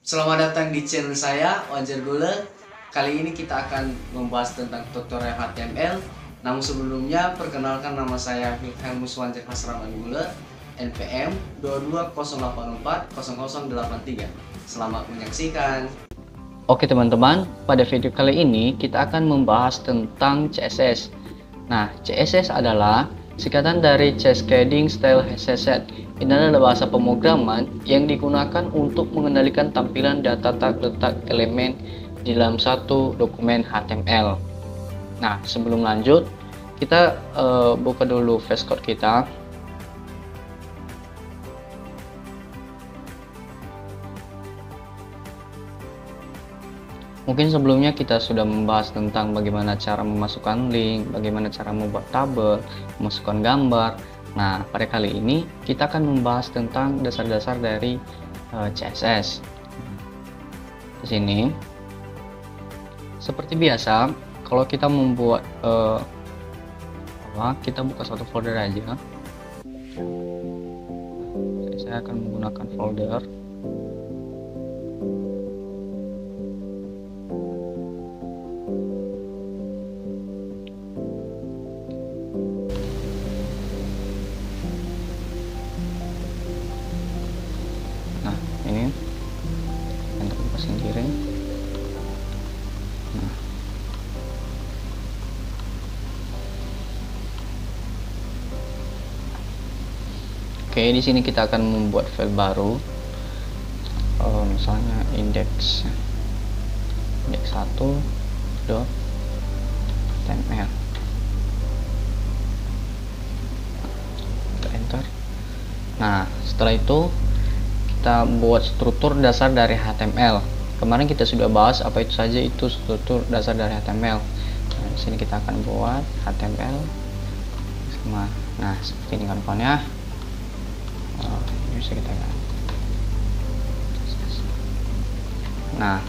Selamat datang di channel saya, Wajar Gula. Kali ini kita akan membahas tentang tutorial HTML. Namun sebelumnya, perkenalkan nama saya Wilhelmus Wanjar Hasraman Gula, NPM 220840083. Selamat menyaksikan. Oke teman-teman, pada video kali ini kita akan membahas tentang CSS. Nah, CSS adalah singkatan dari Cascading Style CSS. Ini adalah bahasa pemrograman yang digunakan untuk mengendalikan tampilan data letak elemen di dalam satu dokumen HTML. Nah, sebelum lanjut, kita buka dulu VS Code kita. Mungkin sebelumnya kita sudah membahas tentang bagaimana cara memasukkan link, bagaimana cara membuat tabel, memasukkan gambar. Nah, pada kali ini kita akan membahas tentang dasar-dasar dari CSS. Di sini, seperti biasa, kalau kita membuat kita buka satu folder aja. Jadi, saya akan menggunakan folder. Nah, ini yang terbuka sendiri. Nah, oke, di sini kita akan membuat file baru. Misalnya index 1.html. Kita enter. Nah, setelah itu kita buat struktur dasar dari HTML. Kemarin kita sudah bahas apa itu saja itu struktur dasar dari HTML. Nah, di sini kita akan buat HTML sama. Nah, seperti ini kawan-kawan ya. Ini bisa kita ganti. Nah,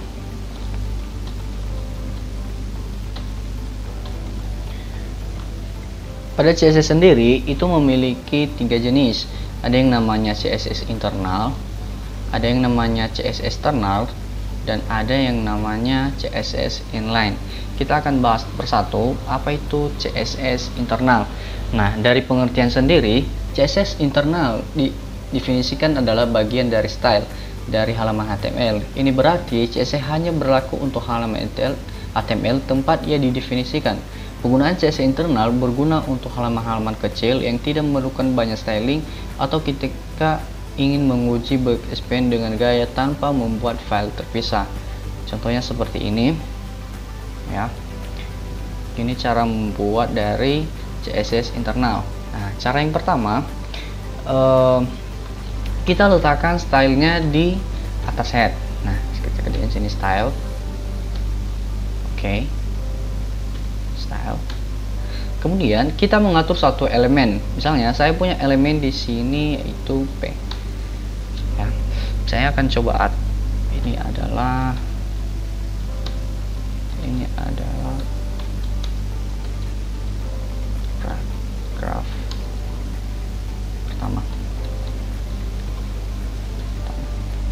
pada CSS sendiri itu memiliki 3 jenis. Ada yang namanya CSS internal, ada yang namanya CSS external, dan ada yang namanya CSS inline. Kita akan bahas persatu apa itu CSS internal. Nah, dari pengertian sendiri, CSS internal didefinisikan adalah bagian dari style dari halaman HTML. Ini berarti CSS hanya berlaku untuk halaman HTML tempat ia didefinisikan. Penggunaan CSS internal berguna untuk halaman-halaman kecil yang tidak memerlukan banyak styling atau ketika ingin menguji backend dengan gaya tanpa membuat file terpisah. Contohnya seperti ini ya. Ini cara membuat dari CSS internal. Nah, cara yang pertama, kita letakkan stylenya di atas head. Nah, kita kerjain sini style. Oke. Style. Kemudian kita mengatur satu elemen. Misalnya saya punya elemen di sini yaitu P. Ya. Saya akan coba add. Ini adalah graph pertama.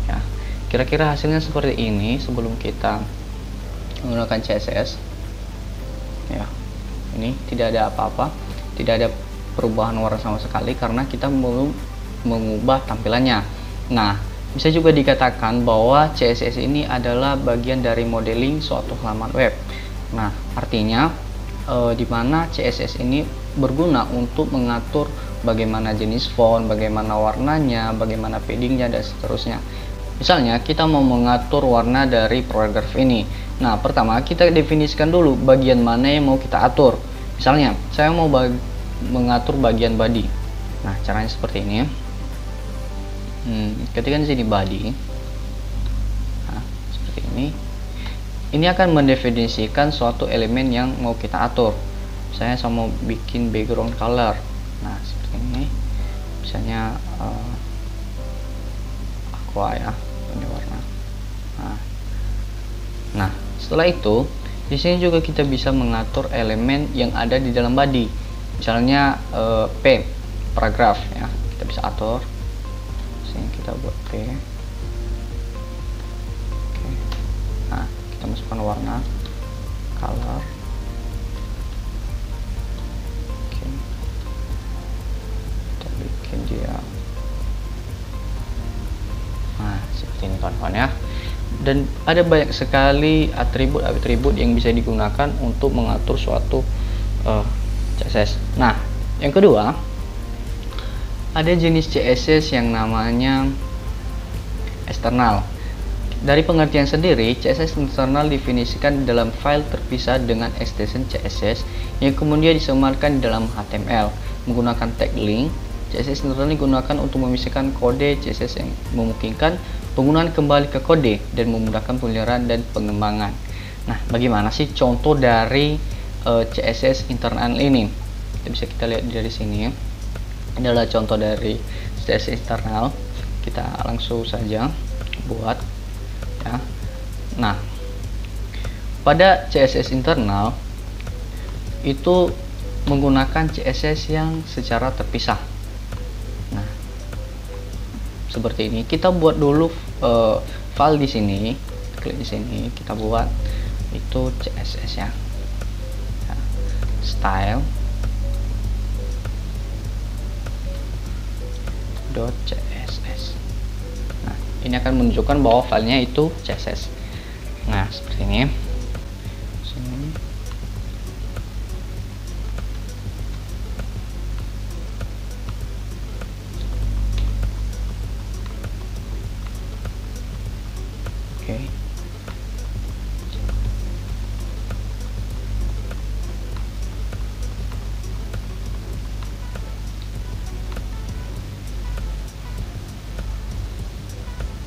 Ya. Kira-kira hasilnya seperti ini sebelum kita menggunakan CSS. Ya, ini tidak ada apa-apa, tidak ada perubahan warna sama sekali karena kita belum mengubah tampilannya. Nah, bisa juga dikatakan bahwa CSS ini adalah bagian dari modeling suatu halaman web. Nah, artinya di mana CSS ini berguna untuk mengatur bagaimana jenis font, bagaimana warnanya, bagaimana paddingnya, dan seterusnya. Misalnya kita mau mengatur warna dari paragraf ini. Nah, pertama kita definisikan dulu bagian mana yang mau kita atur. Misalnya saya mau mengatur bagian body. Nah, caranya seperti ini. Ketika di sini body, nah, seperti ini. Ini akan mendefinisikan suatu elemen yang mau kita atur. Saya mau bikin background color. Nah, seperti ini. Misalnya aqua ya, ini warna. Nah, setelah itu di sini juga kita bisa mengatur elemen yang ada di dalam body. Misalnya P, paragraf ya, kita bisa atur. Sini kita buat P. kita masukkan warna, color. Oke, kita bikin dia seperti ini kawan-kawan ya. Dan ada banyak sekali atribut yang bisa digunakan untuk mengatur suatu CSS. Nah, yang kedua, ada jenis CSS yang namanya eksternal. Dari pengertian sendiri, CSS internal definisikan dalam file terpisah dengan extension CSS yang kemudian disematkan di dalam HTML menggunakan tag link. CSS internal digunakan untuk memisahkan kode CSS yang memungkinkan penggunaan kembali ke kode dan memudahkan pemeliharaan dan pengembangan. Nah, bagaimana sih contoh dari CSS internal ini? Bisa kita lihat dari sini. Ini adalah contoh dari CSS internal. Kita langsung saja buat ya. Nah, pada CSS internal itu menggunakan CSS yang secara terpisah. Nah, seperti ini. Kita buat dulu file di sini. Klik di sini, kita buat itu CSS ya. Style .css. Nah, ini akan menunjukkan bahwa filenya itu CSS. Nah, seperti ini. Sini. Oke.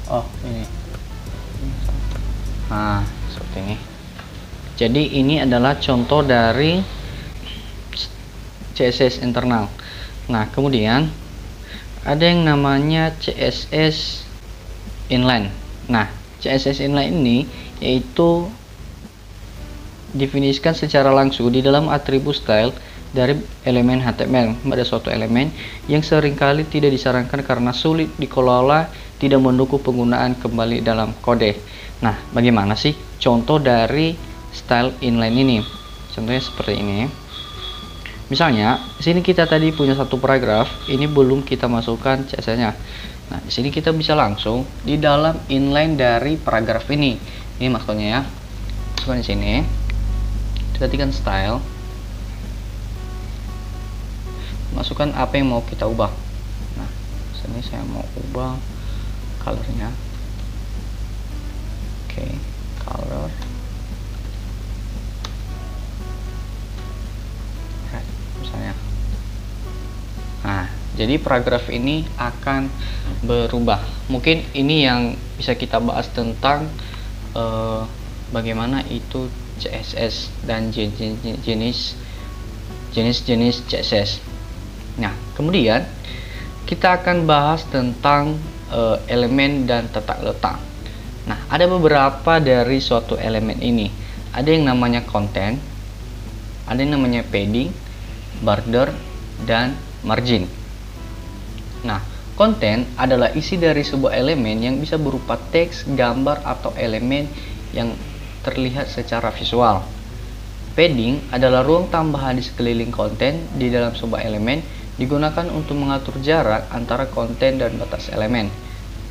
Oh, ini. Nah, seperti ini. Jadi ini adalah contoh dari CSS internal. Nah, kemudian ada yang namanya CSS inline. Nah, CSS inline ini yaitu definisikan secara langsung di dalam atribut style dari elemen HTML pada suatu elemen yang seringkali tidak disarankan karena sulit dikelola, tidak mendukung penggunaan kembali dalam kode. Nah, bagaimana sih contoh dari style inline ini? Contohnya seperti ini. Misalnya, di sini kita tadi punya satu paragraf, ini belum kita masukkan CSS-nya. Nah, di sini kita bisa langsung di dalam inline dari paragraf ini. Ini maksudnya ya. Masukkan di sini. Ketikkan style. Masukkan apa yang mau kita ubah. Nah, sini saya mau ubah colornya. Oke, color red misalnya. Nah, jadi paragraf ini akan berubah. Mungkin ini yang bisa kita bahas tentang bagaimana itu CSS dan jenis-jenis CSS. Nah, kemudian kita akan bahas tentang elemen dan tata letak. Nah, ada beberapa dari suatu elemen ini. Ada yang namanya content, ada yang namanya padding, border, dan margin. Nah, content adalah isi dari sebuah elemen yang bisa berupa teks, gambar, atau elemen yang terlihat secara visual. Padding adalah ruang tambahan di sekeliling konten di dalam sebuah elemen, digunakan untuk mengatur jarak antara konten dan batas elemen.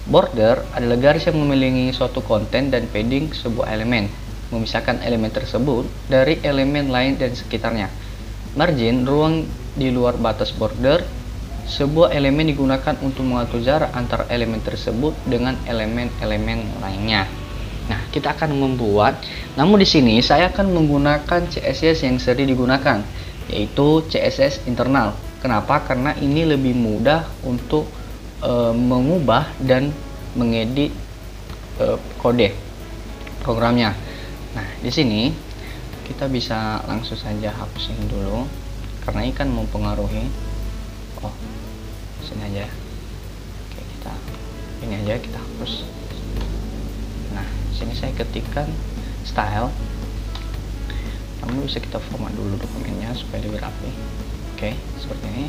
Border adalah garis yang mengelilingi suatu konten, dan padding sebuah elemen, memisahkan elemen tersebut dari elemen lain dan sekitarnya. Margin, ruang di luar batas border. Sebuah elemen digunakan untuk mengatur jarak antara elemen tersebut dengan elemen-elemen lainnya. Nah, kita akan membuat, namun di sini saya akan menggunakan CSS yang sering digunakan, yaitu CSS internal. Kenapa? Karena ini lebih mudah untuk mengubah dan mengedit kode programnya. Nah, di sini kita bisa langsung saja hapusin dulu karena ini kan mempengaruhi. Oh, sini aja. Oke, ini aja kita hapus. Nah, sini saya ketikkan style. Namun bisa kita format dulu dokumennya supaya lebih rapi. Oke, seperti ini.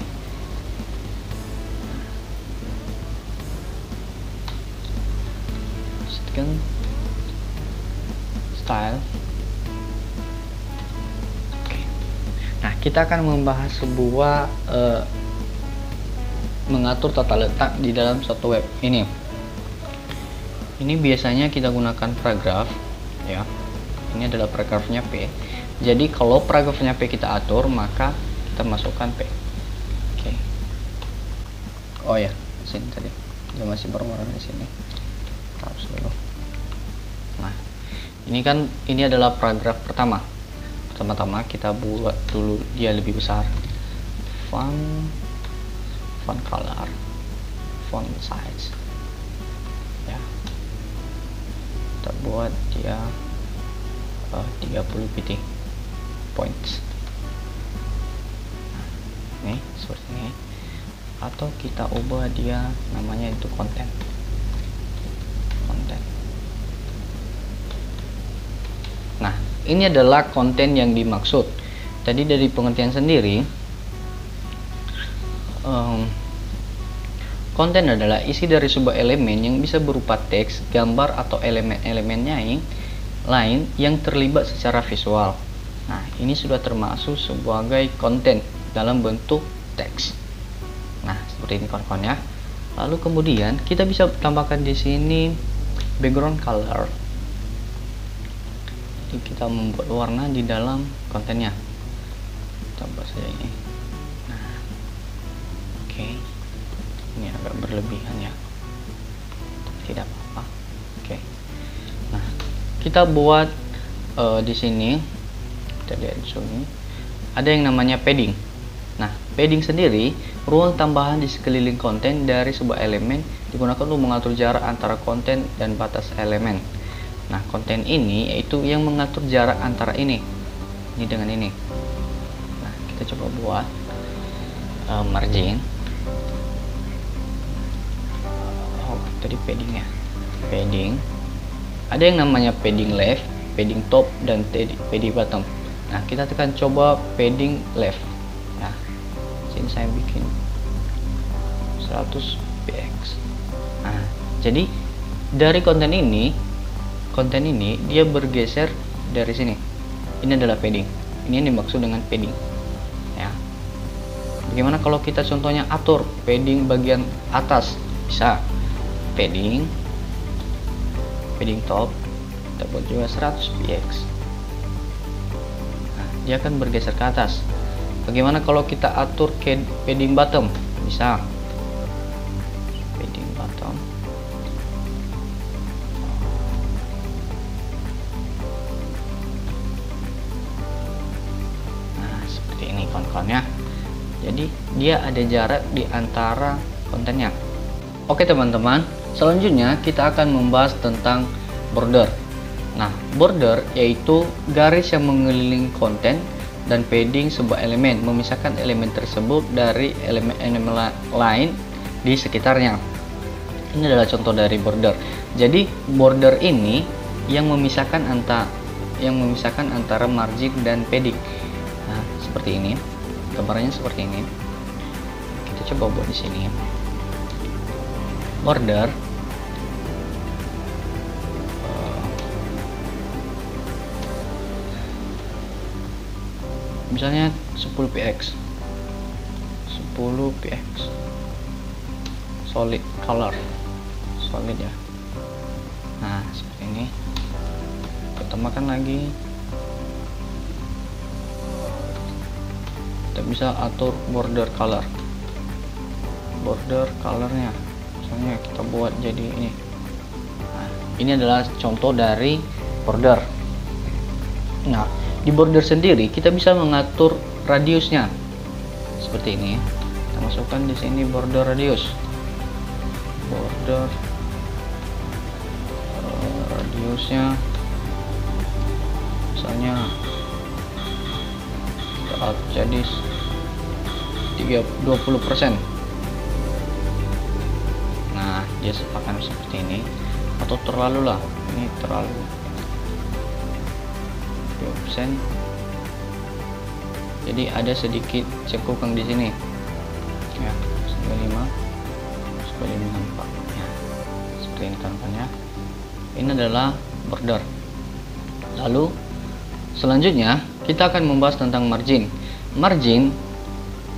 style. Oke. Nah, kita akan membahas sebuah mengatur tata letak di dalam suatu web ini. Ini biasanya kita gunakan paragraf ya. Ini adalah paragrafnya P. Jadi kalau paragrafnya P kita atur, maka kita masukkan P. Oke. Oh ya, sini tadi. Dia masih berwarna di sini. Hapus dulu. Nah, ini adalah paragraf pertama. Pertama-tama kita buat dulu dia lebih besar. Font color, font size. Ya. Kita buat dia 30 pt points. Nah, ini seperti ini. Atau kita ubah dia namanya itu konten. Nah, ini adalah konten yang dimaksud. Tadi dari pengertian sendiri, konten adalah isi dari sebuah elemen yang bisa berupa teks, gambar, atau elemen-elemennya yang lain yang terlibat secara visual. Nah, ini sudah termasuk sebagai konten dalam bentuk teks. Nah, seperti ini kawan-kawan ya. Lalu kemudian kita bisa tambahkan di sini background color. Jadi kita membuat warna di dalam kontennya. Coba saja ini. Nah, oke. Ini agak berlebihan ya. Tidak apa-apa. Oke. Nah, kita buat di sini kita lihat di sini ada yang namanya padding. Nah, padding sendiri ruang tambahan di sekeliling konten dari sebuah elemen digunakan untuk mengatur jarak antara konten dan batas elemen. Nah, konten ini yaitu yang mengatur jarak antara ini dengan ini. Nah, kita coba buat margin. Oh, tadi paddingnya. Padding. Ada yang namanya padding left, padding top, dan padding bottom. Nah, kita tekan coba padding left. Nah, sini saya bikin 100 px. Nah, jadi dari konten ini dia bergeser dari sini. Ini adalah padding. Ini yang dimaksud dengan padding. Ya. Bagaimana kalau kita contohnya atur padding bagian atas? Bisa padding top, kita buat juga 100 px. Nah, dia akan bergeser ke atas. Bagaimana kalau kita atur padding bottom? Bisa padding bottom. Nah, seperti ini kawan-kawan ya. Jadi dia ada jarak di antara kontennya. Oke teman-teman, selanjutnya kita akan membahas tentang border. Nah, border yaitu garis yang mengelilingi konten dan padding sebuah elemen, memisahkan elemen tersebut dari elemen-elemen lain di sekitarnya. Ini adalah contoh dari border. Jadi border ini yang memisahkan antara margin dan padding. Nah, seperti ini. Gambarnya seperti ini. Kita coba buat di sini. Border misalnya 10 px solid color, solid ya. Nah, seperti ini. Kita tambahkan lagi. Kita bisa atur border colornya. Misalnya kita buat jadi ini. Nah, ini adalah contoh dari border. Nah, di border sendiri kita bisa mengatur radiusnya seperti ini. Kita masukkan di sini border radius. Radiusnya misalnya kita jadi 20%. Nah, dia akan seperti ini. Atau terlalu lah, ini terlalu 2%. Jadi ada sedikit cekukang di sini ya, 95 ya, seperti ini kan ya. Ini adalah border. Lalu selanjutnya kita akan membahas tentang margin. Margin,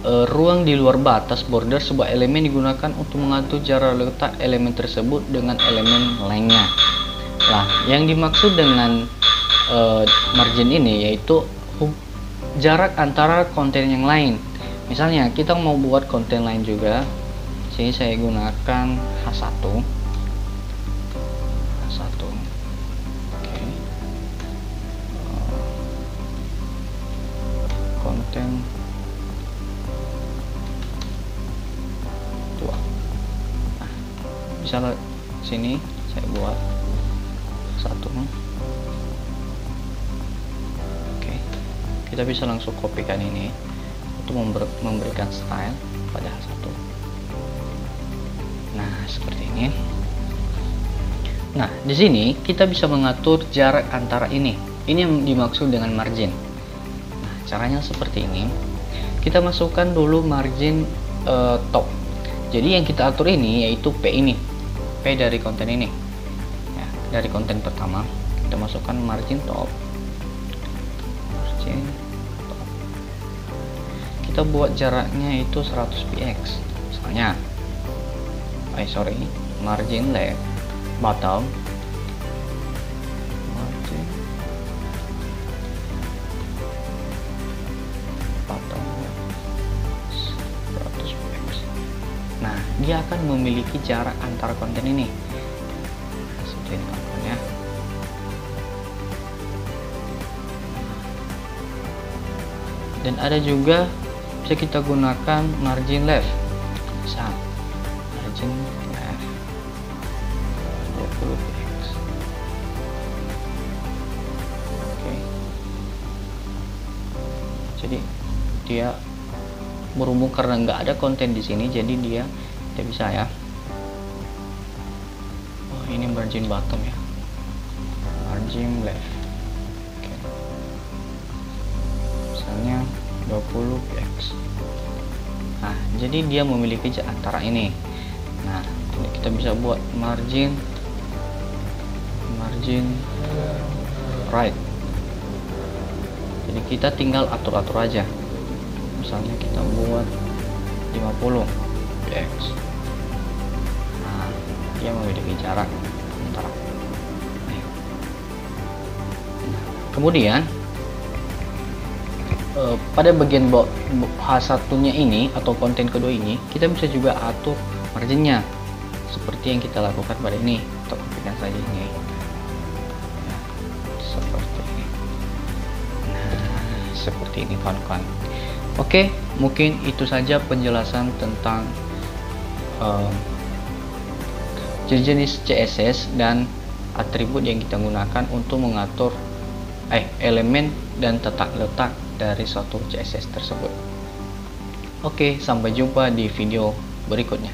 ruang di luar batas border sebuah elemen digunakan untuk mengatur jarak letak elemen tersebut dengan elemen lainnya. Nah, yang dimaksud dengan margin ini yaitu jarak antara konten yang lain. Misalnya kita mau buat konten lain juga, sini saya gunakan H1. Oke. Konten 2. Nah, misalnya sini saya buat satu. Oke, kita bisa langsung kopikan ini untuk memberikan style pada satu. Nah, seperti ini. Nah, di sini kita bisa mengatur jarak antara ini. Ini yang dimaksud dengan margin. Nah, caranya seperti ini. Kita masukkan dulu margin top. Jadi yang kita atur ini yaitu P ini. P dari konten ini. Ya, dari konten pertama kita masukkan margin top. Margin top. Kita buat jaraknya itu 100 px. Misalnya margin left bottom, margin bottom 100 px. Nah, dia akan memiliki jarak antara konten ini. Seperti ini ya. Dan ada juga bisa kita gunakan margin left. Bisa margin left 20 px. Oke. Jadi dia berhubung karena nggak ada konten di sini, jadi dia tidak bisa ya. Oh, ini margin bottom ya, margin left. Oke. Misalnya 20 px. Nah, jadi dia memiliki antara ini. Nah, ini kita bisa buat margin right. Jadi kita tinggal atur-atur aja. Misalnya kita buat 50 px. Nah, dia memiliki jarak antara. Kemudian pada bagian H1-nya ini atau konten kedua ini, kita bisa juga atur marginnya seperti yang kita lakukan pada ini. Kita kopikan saja ini. Nah, seperti ini. Nah, seperti ini kawan-kawan. Oke, mungkin itu saja penjelasan tentang jenis CSS dan atribut yang kita gunakan untuk mengatur elemen dan tata letak dari suatu CSS tersebut. Oke, sampai jumpa di video berikutnya.